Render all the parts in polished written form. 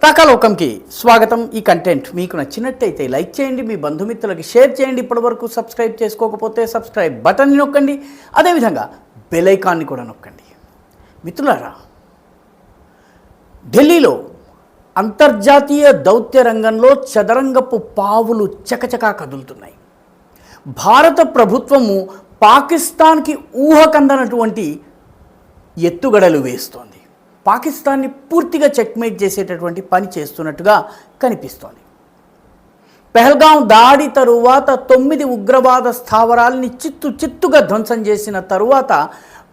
రాకాలోకంకి స్వాగతం. ఈ కంటెంట్ మీకు నచ్చినట్టయితే లైక్ చేయండి, మీ బంధుమిత్రులకి షేర్ చేయండి. ఇప్పటివరకు సబ్స్క్రైబ్ చేసుకోకపోతే సబ్స్క్రైబ్ బటన్ని నొక్కండి, అదేవిధంగా బెల్ ఐకాన్ని కూడా నొక్కండి. మిత్రులారా, ఢిల్లీలో అంతర్జాతీయ దౌత్య రంగంలో చదరంగపు పావులు చకచకా కదులుతున్నాయి. భారత ప్రభుత్వము పాకిస్తాన్కి ఊహకందనటువంటి ఎత్తుగడలు వేస్తోంది. పాకిస్తాన్ని పూర్తిగా చెక్మేట్ చేసేటటువంటి పని చేస్తున్నట్టుగా కనిపిస్తోంది. పెహల్గాం దాడి తరువాత 9 ఉగ్రవాద స్థావరాల్ని చిత్తుగా ధ్వంసం చేసిన తరువాత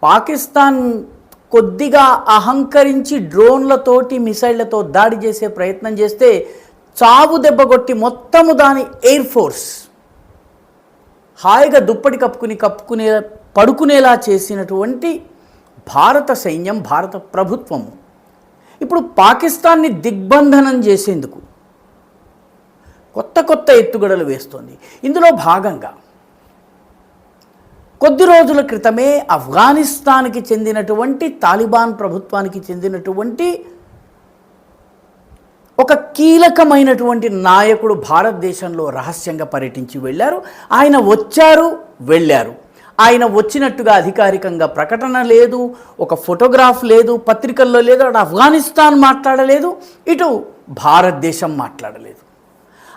పాకిస్తాన్ కొద్దిగా అహంకరించి డ్రోన్లతోటి మిసైళ్లతో దాడి చేసే ప్రయత్నం చేస్తే చావు దెబ్బగొట్టి మొత్తము దాని ఎయిర్ ఫోర్స్ హాయిగా దుప్పటి కప్పుకునే పడుకునేలా చేసినటువంటి భారత సైన్యం, భారత ప్రభుత్వము ఇప్పుడు పాకిస్తాన్ని దిగ్బంధనం చేసేందుకు కొత్త ఎత్తుగడలు వేస్తోంది. ఇందులో భాగంగా కొద్ది రోజుల క్రితమే ఆఫ్ఘనిస్తాన్కి చెందినటువంటి తాలిబాన్ ప్రభుత్వానికి చెందినటువంటి ఒక కీలకమైనటువంటి నాయకుడు భారతదేశంలో రహస్యంగా పర్యటించి వెళ్ళారు. ఆయన వెళ్ళారు. ఆయన వచ్చినట్టుగా అధికారికంగా ప్రకటన లేదు, ఒక ఫోటోగ్రాఫ్ లేదు, పత్రికల్లో లేదు. అటు ఆఫ్ఘనిస్తాన్ మాట్లాడలేదు, ఇటు భారతదేశం మాట్లాడలేదు.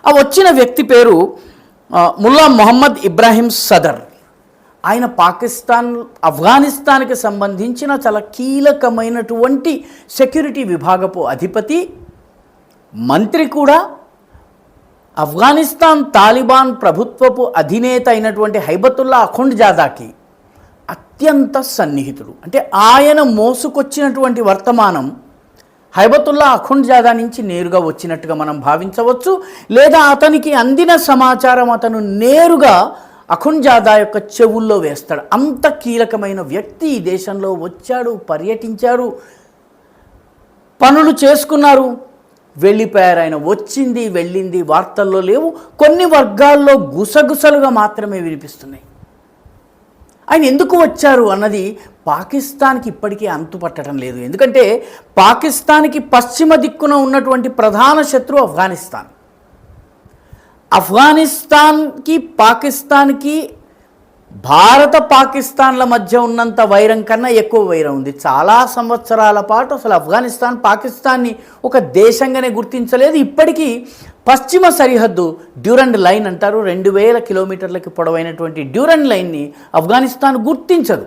ఆ వచ్చిన వ్యక్తి పేరు ముల్లా మొహమ్మద్ ఇబ్రాహీం సదర్. ఆయన ఆఫ్ఘనిస్తాన్కి సంబంధించిన చాలా కీలకమైనటువంటి సెక్యూరిటీ విభాగపు అధిపతి, మంత్రి కూడా. ఆఫ్ఘనిస్తాన్ తాలిబాన్ ప్రభుత్వపు అధినేత అయినటువంటి హైబతుల్లా అఖుండ్జాదాకి అత్యంత సన్నిహితుడు. అంటే ఆయన మోసుకొచ్చినటువంటి వర్తమానం హైబతుల్లా అఖుండ్జాదా నుంచి నేరుగా వచ్చినట్టుగా మనం భావించవచ్చు. లేదా అతనికి అందిన సమాచారం అతను నేరుగా అఖుండ్జాదా యొక్క చెవుల్లో వేస్తాడు. అంత కీలకమైన వ్యక్తి ఈ దేశంలో వచ్చాడు, పర్యటించారు, పనులు చేసుకున్నారు, వెళ్ళిపోయారు. ఆయన వచ్చింది వెళ్ళింది వార్తల్లో లేవు. కొన్ని వర్గాల్లో గుసగుసలుగా మాత్రమే వినిపిస్తున్నాయి. ఆయన ఎందుకు వచ్చారు అన్నది పాకిస్తాన్కి ఇప్పటికీ అంతుపట్టడం లేదు. ఎందుకంటే పాకిస్తాన్కి పశ్చిమ దిక్కున ఉన్నటువంటి ప్రధాన శత్రువు ఆఫ్ఘనిస్తాన్. ఆఫ్ఘనిస్తాన్కి పాకిస్తాన్కి భారత పాకిస్తాన్ల మధ్య ఉన్నంత వైరం కన్నా ఎక్కువ వైరం ఉంది. చాలా సంవత్సరాల పాటు అసలు ఆఫ్ఘనిస్తాన్ పాకిస్తాన్ని ఒక దేశంగానే గుర్తించలేదు. ఇప్పటికీ పశ్చిమ సరిహద్దు డ్యూరండ్ లైన్ అంటారు, 2000 కిలోమీటర్లకి పొడవైనటువంటి డ్యూరండ్ లైన్ని ఆఫ్ఘనిస్తాన్ గుర్తించదు.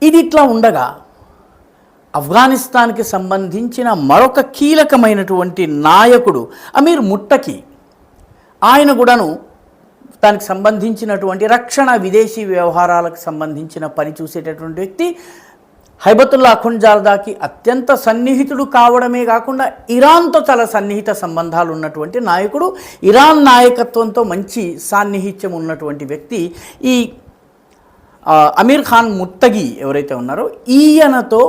ఇది ఇట్లా ఉండగా ఆఫ్ఘనిస్తాన్కి సంబంధించిన మరొక కీలకమైనటువంటి నాయకుడు అమీర్ ముట్టకి, ఆయన కూడాను దానికి సంబంధించినటువంటి రక్షణ, విదేశీ వ్యవహారాలకు సంబంధించిన పని చూసేటటువంటి వ్యక్తి. హైబతుల్లా అఖుండ్జాదాకి అత్యంత సన్నిహితుడు కావడమే కాకుండా ఇరాన్తో చాలా సన్నిహిత సంబంధాలు ఉన్నటువంటి నాయకుడు. ఇరాన్ నాయకత్వంతో మంచి సాన్నిహిత్యం ఉన్నటువంటి వ్యక్తి ఈ అమీర్ ఖాన్ ముత్తగి ఎవరైతే ఉన్నారో, ఈయనతో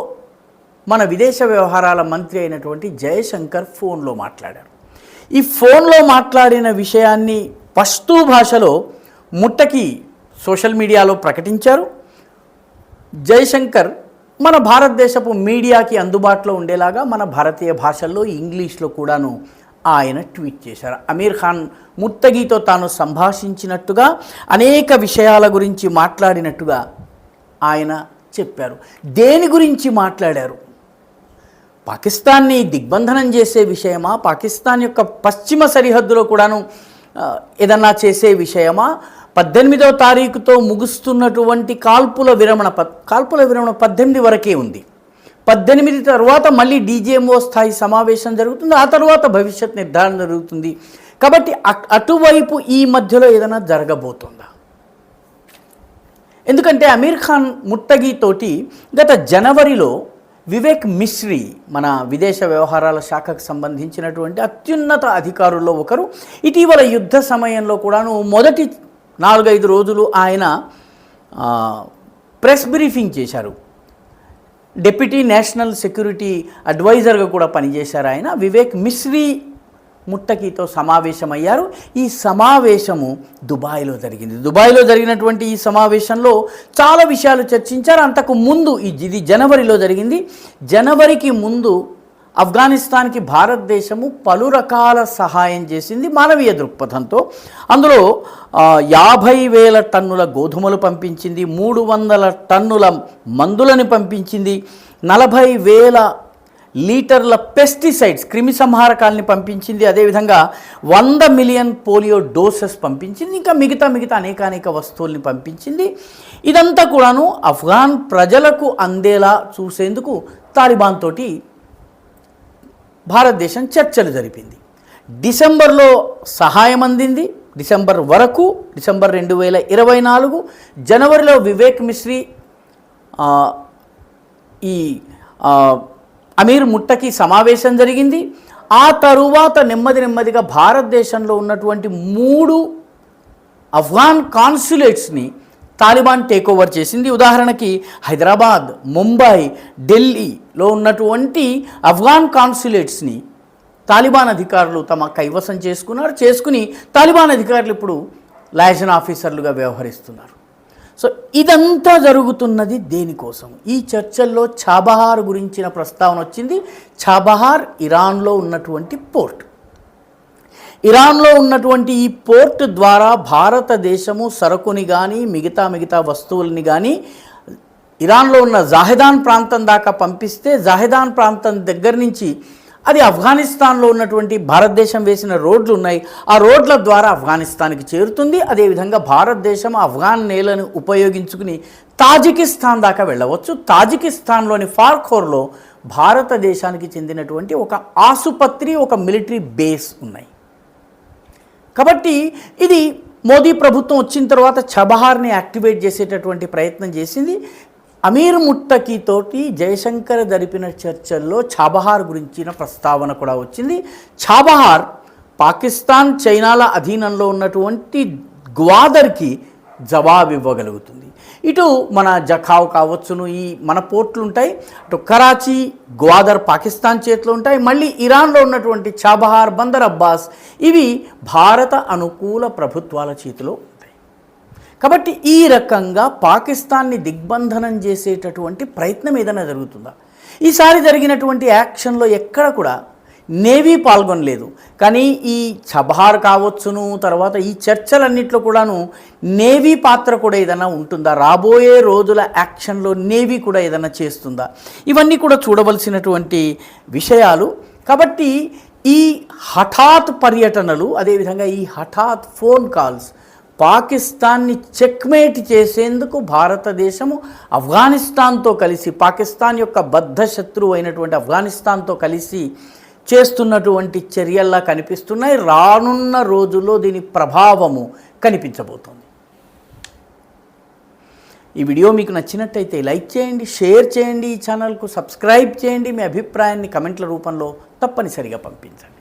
మన విదేశ వ్యవహారాల మంత్రి అయినటువంటి జయశంకర్ ఫోన్లో మాట్లాడారు. ఈ ఫోన్లో మాట్లాడిన విషయాన్ని పశ్తూ భాషలో ముట్టకి సోషల్ మీడియాలో ప్రకటించారు. జయశంకర్ మన భారతదేశపు మీడియాకి అందుబాటులో ఉండేలాగా మన భారతీయ భాషల్లో, ఇంగ్లీష్లో కూడాను ఆయన ట్వీట్ చేశారు. అమీర్ ఖాన్ ముత్తగితో తాను సంభాషించినట్టుగా, అనేక విషయాల గురించి మాట్లాడినట్టుగా ఆయన చెప్పారు. దేని గురించి మాట్లాడారు? పాకిస్తాన్ని దిగ్బంధనం చేసే విషయమా, పాకిస్తాన్ యొక్క పశ్చిమ సరిహద్దులో కూడాను ఏదన్నా చేసే విషయమా, 18వ తారీఖుతో ముగుస్తున్నటువంటి కాల్పుల విరమణ 18 వరకే ఉంది. 18 తర్వాత మళ్ళీ DGMO స్థాయి సమావేశం జరుగుతుంది. ఆ తర్వాత భవిష్యత్ నిర్ధారణ జరుగుతుంది. కాబట్టి అటువైపు ఈ మధ్యలో ఏదైనా జరగబోతుందా? ఎందుకంటే అమీర్ ఖాన్ ముట్టగితోటి గత జనవరిలో వివేక్ మిశ్రీ, మన విదేశ వ్యవహారాల శాఖకు సంబంధించినటువంటి అత్యున్నత అధికారుల్లో ఒకరు, ఇటీవల యుద్ధ సమయంలో కూడాను మొదటి 4-5 రోజులు ఆయన ప్రెస్ బ్రీఫింగ్ చేశారు. డిప్యూటీ నేషనల్ సెక్యూరిటీ అడ్వైజర్గా కూడా పనిచేశారు ఆయన. వివేక్ మిశ్రీ ముట్టకితో సమావేశమయ్యారు. ఈ సమావేశము దుబాయ్లో జరిగింది. దుబాయ్లో జరిగినటువంటి ఈ సమావేశంలో చాలా విషయాలు చర్చించారు. అంతకు ముందు ఇది జనవరిలో జరిగింది. జనవరికి ముందు ఆఫ్ఘనిస్తాన్కి భారతదేశము పలు రకాల సహాయం చేసింది మానవీయ దృక్పథంతో. అందులో 50,000 టన్నుల గోధుమలు పంపించింది, 300 టన్నుల మందులను పంపించింది, 40,000 లీటర్ల పెస్టిసైడ్స్ క్రిమి సంహారకాలని పంపించింది, అదేవిధంగా 100 మిలియన్ పోలియో డోసెస్ పంపించింది, ఇంకా మిగతా అనేక వస్తువుల్ని పంపించింది. ఇదంతా కూడాను ఆఫ్ఘాన్ ప్రజలకు అందేలా చూసేందుకు తాలిబాన్ తోటి భారతదేశం చర్చలు జరిపింది. డిసెంబర్లో సహాయం అందింది, డిసెంబర్ వరకు, డిసెంబర్ 2024, జనవరిలో వివేక్ మిశ్రీ ఈ అమీర్ ముట్టకి సమావేశం జరిగింది. ఆ తరువాత నెమ్మదిగా భారతదేశంలో ఉన్నటువంటి 3 ఆఫ్ఘాన్ కాన్సులేట్స్ని తాలిబాన్ టేక్ ఓవర్ చేసింది. ఉదాహరణకి హైదరాబాద్, ముంబై, ఢిల్లీలో ఉన్నటువంటి ఆఫ్ఘాన్ కాన్సులేట్స్ని తాలిబాన్ అధికారులు తమ కైవసం చేసుకుని తాలిబాన్ అధికారులు ఇప్పుడు లయజన్ ఆఫీసర్లుగా వ్యవహరిస్తున్నారు. సో ఇదంతా జరుగుతున్నది దేనికోసం? ఈ చర్చల్లో చాబహార్ గురించిన ప్రస్తావన వచ్చింది. చాబహార్ ఇరాన్లో ఉన్నటువంటి పోర్ట్. ఇరాన్లో ఉన్నటువంటి ఈ పోర్ట్ ద్వారా భారతదేశము సరుకుని కానీ మిగతా వస్తువుల్ని కానీ ఇరాన్లో ఉన్న జాహెదాన్ ప్రాంతం దాకా పంపిస్తే జాహెదాన్ ప్రాంతం దగ్గర నుంచి అది ఆఫ్ఘనిస్తాన్లో ఉన్నటువంటి భారతదేశం వేసిన రోడ్లు ఉన్నాయి, ఆ రోడ్ల ద్వారా ఆఫ్ఘనిస్తాన్కి చేరుతుంది. అదేవిధంగా భారతదేశం ఆఫ్ఘాన్ నేలను ఉపయోగించుకుని తాజికిస్తాన్ దాకా వెళ్ళవచ్చు. తాజికిస్తాన్లోని ఫార్ఖోర్లో భారతదేశానికి చెందినటువంటి ఒక ఆసుపత్రి, ఒక మిలిటరీ బేస్ ఉన్నాయి. కాబట్టి ఇది మోదీ ప్రభుత్వం వచ్చిన తర్వాత చబహార్ని యాక్టివేట్ చేసేటటువంటి ప్రయత్నం చేసింది. అమీర్ ముట్టకి తోటి జయశంకర్ జరిపిన చర్చల్లో చాబహార్ గురించిన ప్రస్తావన కూడా వచ్చింది. చాబహార్ పాకిస్తాన్, చైనాల అధీనంలో ఉన్నటువంటి గ్వాదర్కి జవాబు ఇవ్వగలుగుతుంది. ఇటు మన జఖావ్ కావచ్చును, ఈ మన పోర్ట్లు ఉంటాయి, అటు కరాచీ, గ్వాదర్ పాకిస్తాన్ చేతిలో ఉంటాయి. మళ్ళీ ఇరాన్లో ఉన్నటువంటి చాబహార్, బందర్ అబ్బాస్ ఇవి భారత అనుకూల ప్రభుత్వాల చేతిలో ఉంటాయి. కాబట్టి ఈ రకంగా పాకిస్తాన్ని దిగ్బంధనం చేసేటటువంటి ప్రయత్నం ఏదైనా జరుగుతుందా? ఈసారి జరిగినటువంటి యాక్షన్లో ఎక్కడ కూడా నేవీ పాల్గొనలేదు. కానీ ఈ చబహార్ కావచ్చును, తర్వాత ఈ చర్చలన్నింటిలో కూడాను నేవీ పాత్ర కూడా ఏదైనా ఉంటుందా? రాబోయే రోజుల యాక్షన్లో నేవీ కూడా ఏదైనా చేస్తుందా? ఇవన్నీ కూడా చూడవలసినటువంటి విషయాలు. కాబట్టి ఈ హఠాత్ పర్యటనలు, అదేవిధంగా ఈ హఠాత్ ఫోన్ కాల్స్ పాకిస్తాన్ని చెక్మేట్ చేసేందుకు భారతదేశము ఆఫ్ఘనిస్తాన్తో కలిసి, పాకిస్తాన్ యొక్క బద్ధ శత్రువు అయినటువంటి ఆఫ్ఘనిస్తాన్తో కలిసి చేస్తున్నటువంటి చర్యల్లా కనిపిస్తున్నాయి. రానున్న రోజుల్లో దీని ప్రభావము కనిపించబోతోంది. ఈ వీడియో మీకు నచ్చినట్టయితే లైక్ చేయండి, షేర్ చేయండి, ఈ ఛానల్కు సబ్స్క్రైబ్ చేయండి. మీ అభిప్రాయాన్ని కమెంట్ల రూపంలో తప్పనిసరిగా పంపించండి.